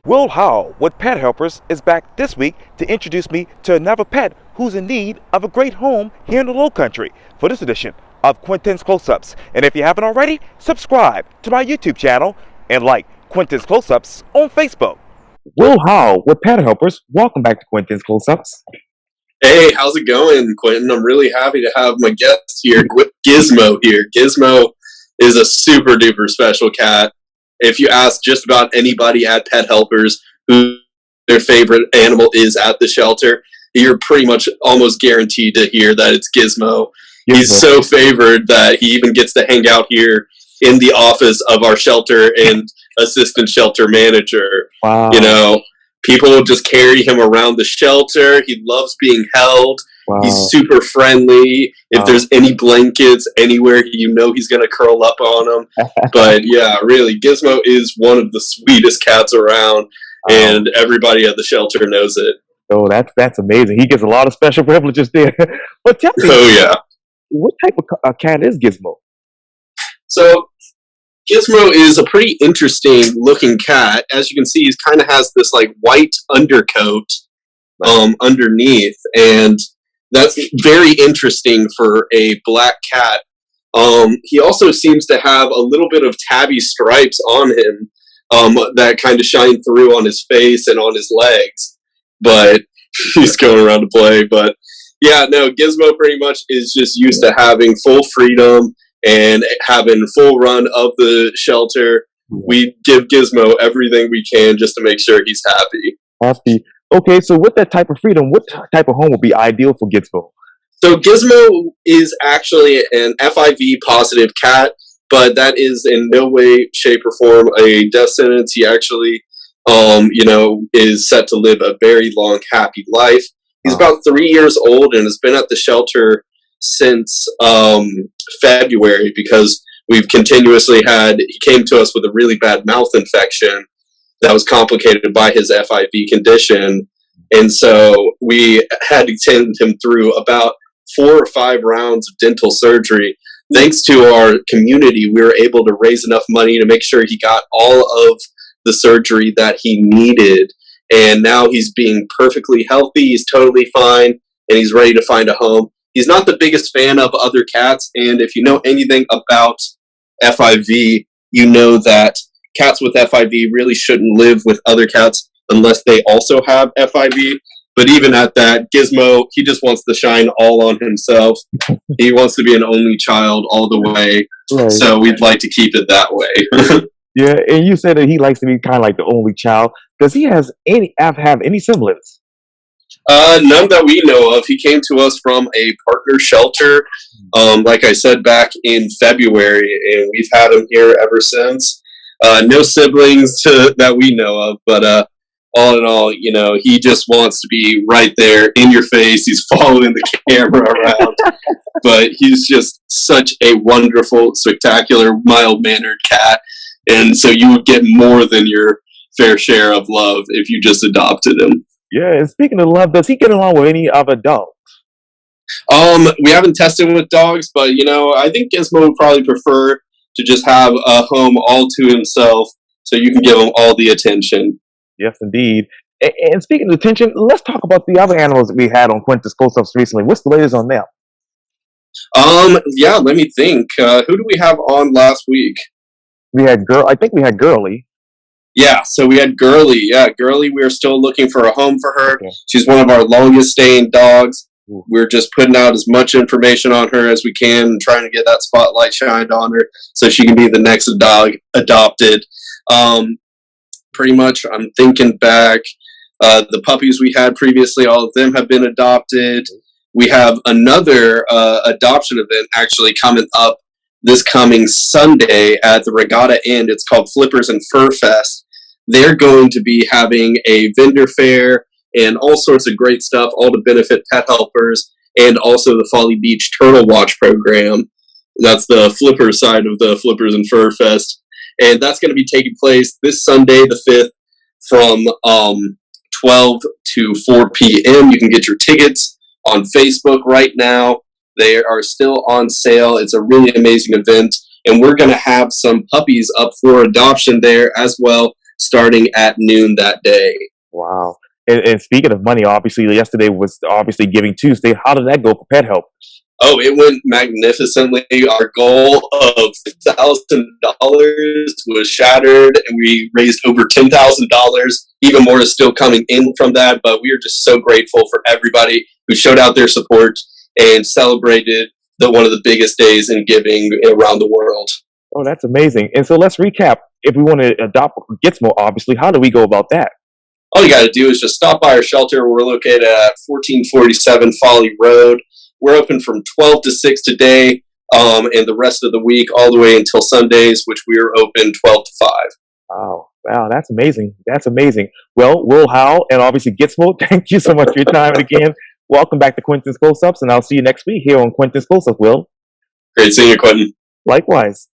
Will Howell with Pet Helpers is back this week to introduce me to another pet who's in need of a great home here in the Lowcountry for this edition of Quintin's Close-Ups. And if you haven't already, subscribe to my YouTube channel and like Quintin's Close-Ups on Facebook. Will Howell with Pet Helpers, welcome back to Quintin's Close-Ups. Hey, how's it going, Quintin? I'm really happy to have my guest here, Gizmo here. Gizmo is a super duper special cat. If you ask just about anybody at Pet Helpers who their favorite animal is at the shelter, you're pretty much almost guaranteed to hear that it's Gizmo. He's so favored that he even gets to hang out here in the office of our shelter and assistant shelter manager. Wow. You know, people will just carry him around the shelter. He loves being held. Wow. He's super friendly. If there's any blankets anywhere, you know he's going to curl up on them. But yeah, really, Gizmo is one of the sweetest cats around, and everybody at the shelter knows it. Oh, that's amazing. He gets a lot of special privileges there. But tell me, what type of cat is Gizmo? So Gizmo is a pretty interesting looking cat. As you can see, he kind of has this like white undercoat underneath, and that's very interesting for a black cat. He also seems to have a little bit of tabby stripes on him that kind of shine through on his face and on his legs. But he's going around to play. But yeah, no, Gizmo pretty much is just used to having full freedom and having full run of the shelter. We give Gizmo everything we can just to make sure he's happy. Happy. Okay, so with that type of freedom, what type of home would be ideal for Gizmo? So Gizmo is actually an FIV positive cat, but that is in no way, shape, or form a death sentence. He actually, is set to live a very long, happy life. He's about 3 years old and has been at the shelter since February because we've continuously he came to us with a really bad mouth infection that was complicated by his FIV condition. And so we had to send him through about 4 or 5 rounds of dental surgery. Thanks to our community, we were able to raise enough money to make sure he got all of the surgery that he needed. And now he's being perfectly healthy. He's totally fine, and he's ready to find a home. He's not the biggest fan of other cats, and if you know anything about FIV, you know that cats with FIV really shouldn't live with other cats unless they also have FIV. But even at that, Gizmo, he just wants to shine all on himself. He wants to be an only child all the way. Right. So we'd like to keep it that way. Yeah, and you said that he likes to be kind of like the only child. Does he have any siblings? None that we know of. He came to us from a partner shelter, like I said, back in February, and we've had him here ever since. No siblings that we know of, but all in all, he just wants to be right there in your face. He's following the camera around, but he's just such a wonderful, spectacular, mild-mannered cat, and so you would get more than your fair share of love if you just adopted him. Yeah, and speaking of love, does he get along with any other dogs? We haven't tested with dogs, but I think Gizmo would probably prefer to just have a home all to himself, so you can give him all the attention. Yes, indeed. And speaking of attention, let's talk about the other animals that we had on Quintin's Close-Ups recently. What's the latest on them? Yeah, let me think. Who do we have on last week? I think we had Girly. Yeah, so we had Girly. Yeah, Girly, we're still looking for a home for her. Okay. She's one of our longest staying dogs. Ooh. We're just putting out as much information on her as we can and trying to get that spotlight shined on her so she can be the next dog adopted. Pretty much, I'm thinking back, the puppies we had previously, all of them have been adopted. We have another adoption event actually coming up this coming Sunday at the Regatta Inn. It's called Flippers and Fur Fest. They're going to be having a vendor fair and all sorts of great stuff, all to benefit pet helpers, and also the Folly Beach Turtle Watch program. That's the flipper side of the Flippers and Fur Fest. And that's going to be taking place this Sunday, the 5th, from 12 to 4 p.m. You can get your tickets on Facebook right now. They are still on sale. It's a really amazing event. And we're going to have some puppies up for adoption there as well. starting at noon that day. Wow. And speaking of money, obviously, yesterday was obviously Giving Tuesday. How did that go for Pet Help? Oh, it went magnificently. Our goal of $6,000 was shattered, and we raised over $10,000. Even more is still coming in from that, but we are just so grateful for everybody who showed out their support and celebrated one of the biggest days in giving around the world. Oh, that's amazing. And so let's recap. If we want to adopt Gizmo, obviously, how do we go about that? All you got to do is just stop by our shelter. We're located at 1447 Folly Road. We're open from 12 to 6 today, and the rest of the week all the way until Sundays, which we are open 12 to 5. Wow. Wow, that's amazing. That's amazing. Well, Will Howell and obviously Gizmo, thank you so much for your time. And again, welcome back to Quintin's Close-Ups, and I'll see you next week here on Quintin's Close-Ups, Will. Great seeing you, Quintin. Likewise.